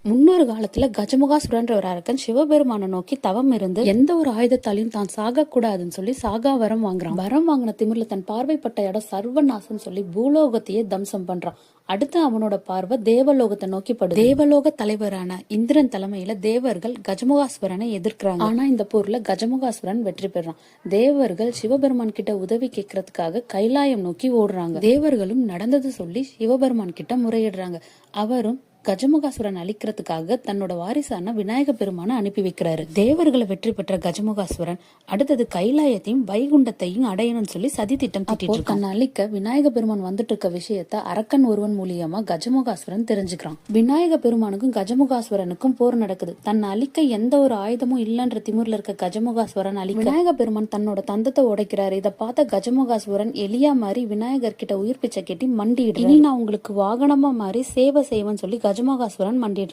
முன்னொரு காலத்துல கஜமுகாசுரன்ற ஒரு அரக்கன் சிவபெருமானை நோக்கி தவம் இருந்து எந்த ஒரு ஆயுதத்தாலையும் தான் சாக கூடாதுன்னு சொல்லி சாகா வரம் வாங்குறான். வரம் வாங்கின திமிர்ல தன் பார்வைப்பட்ட இடம் சர்வநாசம் சொல்லி பூலோகத்தையே தம்சம் பண்றான். அடுத்து அவனோட பார்வை தேவலோகத்தை நோக்கி படுது. தேவலோக தலைவரான இந்திரன் தலைமையில தேவர்கள் கஜமுகாசுரனை எதிர்க்கிறாங்க. ஆனா இந்த போர்ல கஜமுகாசுரன் வெற்றி பெறான். தேவர்கள் சிவபெருமான் கிட்ட உதவி கேட்கறதுக்காக கைலாயம் நோக்கி ஓடுறாங்க. தேவர்களும் நடந்தது சொல்லி சிவபெருமான் கிட்ட முறையிடுறாங்க. அவரும் கஜமுகாசுரன் அழிக்கிறதுக்காக தன்னோட வாரிசான விநாயக பெருமானை அனுப்பி வைக்கிறாரு. தேவர்களை வெற்றி பெற்ற கஜமுகாசுரன் அடுத்தது கைலாயத்தையும் வைகுண்டத்தையும் அடையணும்னு சொல்லி சதி திட்டம் தீட்டிட்டு தன்னை அழிக்க விநாயக பெருமான் வந்துட்டு இருக்க விஷயத்த அரக்கன் ஒருவன் மூலியமா கஜமுகாசுரன் தெரிஞ்சுக்கிறான். விநாயக பெருமானுக்கும் கஜமுகாசுரனுக்கும் போர் நடக்குது. தன்னை அழிக்க எந்த ஒரு ஆயுதமும் இல்லன்ற திமிர்ல இருக்க கஜமுகாசுரன் அழிக்க விநாயக பெருமான் தன்னோட தந்தத்தை உடைக்கிறாரு. இதை பார்த்த கஜமுகாசுரன் எலியா மாறி விநாயகர் கிட்ட உயிர் பிச்சை கேட்டி மண்டிடுறாரு. இனி நான் உங்களுக்கு வாகனமா மாறி சேவை செய்வேன்னு சொல்லி கஜமுகாசுரன் மண்டிடுறான்.